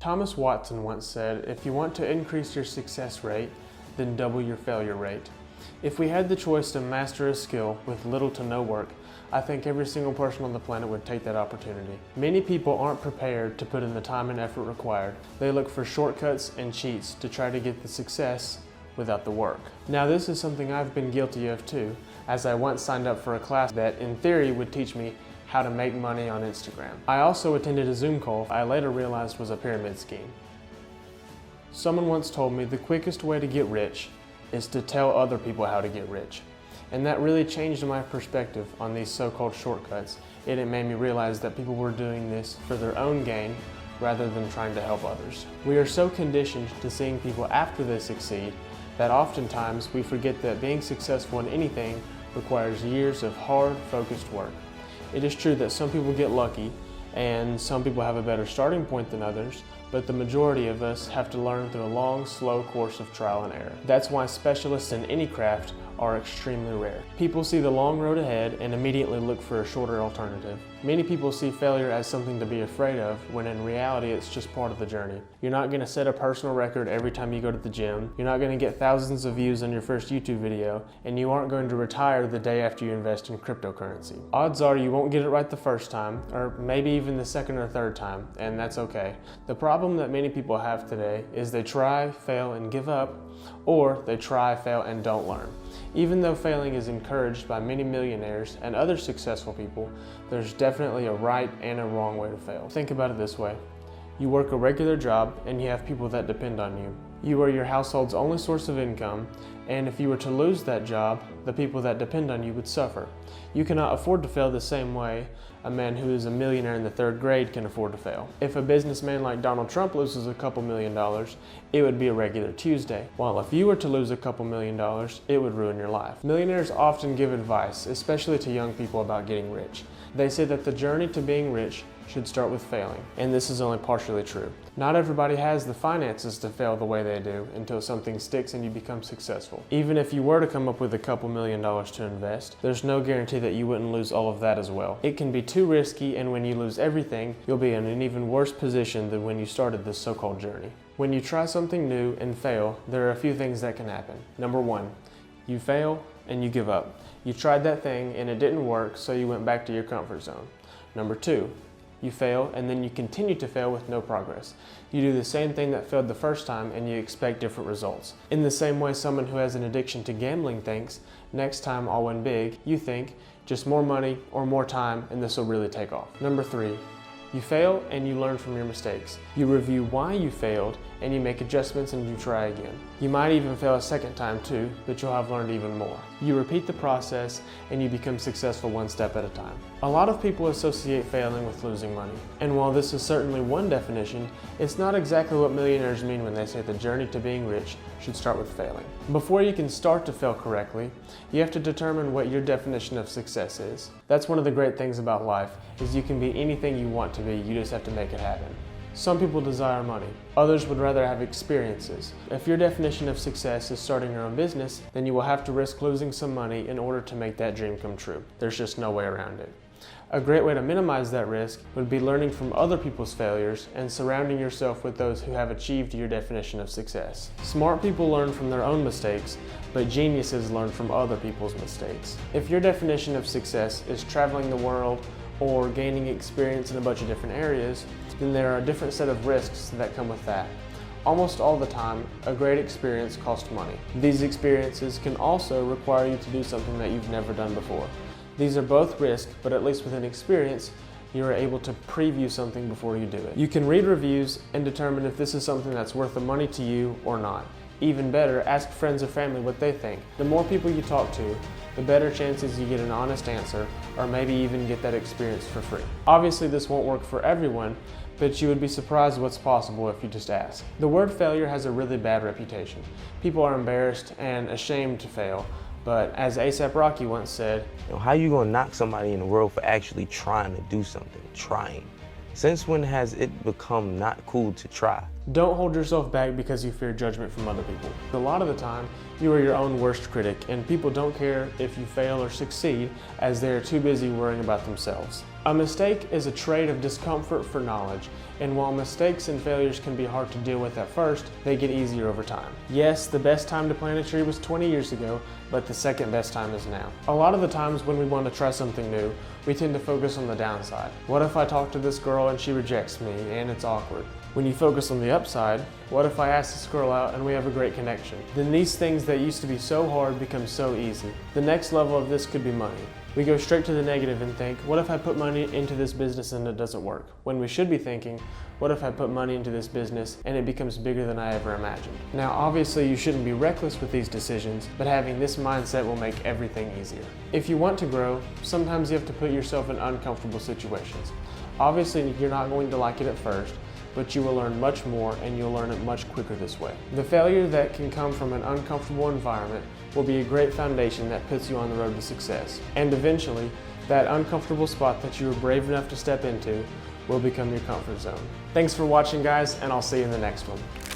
Thomas Watson once said, if you want to increase your success rate, then double your failure rate. If we had the choice to master a skill with little to no work, I think every single person on the planet would take that opportunity. Many people aren't prepared to put in the time and effort required. They look for shortcuts and cheats to try to get the success without the work. Now this is something I've been guilty of too, as I once signed up for a class that in theory would teach me how to make money on Instagram. I also attended a Zoom call I later realized was a pyramid scheme. Someone once told me the quickest way to get rich is to tell other people how to get rich. And that really changed my perspective on these so-called shortcuts. It made me realize that people were doing this for their own gain rather than trying to help others. We are so conditioned to seeing people after they succeed that oftentimes we forget that being successful in anything requires years of hard, focused work. It is true that some people get lucky and some people have a better starting point than others, but the majority of us have to learn through a long, slow course of trial and error. That's why specialists in any craft are extremely rare. People see the long road ahead and immediately look for a shorter alternative. Many people see failure as something to be afraid of, when in reality it's just part of the journey. You're not going to set a personal record every time you go to the gym, you're not going to get thousands of views on your first YouTube video, and you aren't going to retire the day after you invest in cryptocurrency. Odds are you won't get it right the first time, or maybe even the second or third time, and that's okay. The problem that many people have today is they try, fail, and give up, or they try, fail, and don't learn. Even though failing is encouraged by many millionaires and other successful people, there's definitely a right and a wrong way to fail. Think about it this way. You work a regular job and you have people that depend on you. You are your household's only source of income, and if you were to lose that job, the people that depend on you would suffer. You cannot afford to fail the same way a man who is a millionaire in the 3rd grade can afford to fail. If a businessman like Donald Trump loses a couple $1 million, it would be a regular Tuesday. While if you were to lose a couple $1 million, it would ruin your life. Millionaires often give advice, especially to young people, about getting rich. They say that the journey to being rich should start with failing, and this is only partially true. Not everybody has the finances to fail the way they do until something sticks and you become successful. Even if you were to come up with a couple $1 million to invest, there's no guarantee that you wouldn't lose all of that as well. It can be too risky, and when you lose everything, you'll be in an even worse position than when you started this so-called journey. When you try something new and fail, there are a few things that can happen. Number 1, you fail and you give up. You tried that thing and it didn't work, so you went back to your comfort zone. Number 2, you fail and then you continue to fail with no progress. You do the same thing that failed the first time and you expect different results. In the same way someone who has an addiction to gambling thinks, next time I'll win big, you think, just more money or more time and this will really take off. Number 3, you fail and you learn from your mistakes. You review why you failed and you make adjustments and you try again. You might even fail a second time too, but you'll have learned even more. You repeat the process and you become successful one step at a time. A lot of people associate failing with losing money. And while this is certainly one definition, it's not exactly what millionaires mean when they say the journey to being rich should start with failing. Before you can start to fail correctly, you have to determine what your definition of success is. That's one of the great things about life, is you can be anything you want to be, you just have to make it happen. Some people desire money. Others would rather have experiences. If your definition of success is starting your own business, then you will have to risk losing some money in order to make that dream come true. There's just no way around it. A great way to minimize that risk would be learning from other people's failures and surrounding yourself with those who have achieved your definition of success. Smart people learn from their own mistakes, but geniuses learn from other people's mistakes. If your definition of success is traveling the world or gaining experience in a bunch of different areas, then there are a different set of risks that come with that. Almost all the time, a great experience costs money. These experiences can also require you to do something that you've never done before. These are both risks, but at least with an experience, you are able to preview something before you do it. You can read reviews and determine if this is something that's worth the money to you or not. Even better, ask friends or family what they think. The more people you talk to, the better chances you get an honest answer, or maybe even get that experience for free. Obviously this won't work for everyone, but you would be surprised what's possible if you just ask. The word failure has a really bad reputation. People are embarrassed and ashamed to fail, but as A$AP Rocky once said, how you gonna knock somebody in the world for actually trying to do something, trying? Since when has it become not cool to try? Don't hold yourself back because you fear judgment from other people. A lot of the time, you are your own worst critic, and people don't care if you fail or succeed, as they are too busy worrying about themselves. A mistake is a trait of discomfort for knowledge, and while mistakes and failures can be hard to deal with at first, they get easier over time. Yes, the best time to plant a tree was 20 years ago, but the second best time is now. A lot of the times when we want to try something new, we tend to focus on the downside. What if I talk to this girl and she rejects me and it's awkward? When you focus on the upside, what if I ask this girl out and we have a great connection? Then these things that used to be so hard become so easy. The next level of this could be money. We go straight to the negative and think, what if I put money into this business and it doesn't work? When we should be thinking, what if I put money into this business and it becomes bigger than I ever imagined? Now, obviously you shouldn't be reckless with these decisions, but having this mindset will make everything easier. If you want to grow, sometimes you have to put yourself in uncomfortable situations. Obviously, you're not going to like it at first, but you will learn much more and you'll learn it much quicker this way. The failure that can come from an uncomfortable environment will be a great foundation that puts you on the road to success. And eventually, that uncomfortable spot that you were brave enough to step into will become your comfort zone. Thanks for watching, guys, and I'll see you in the next one.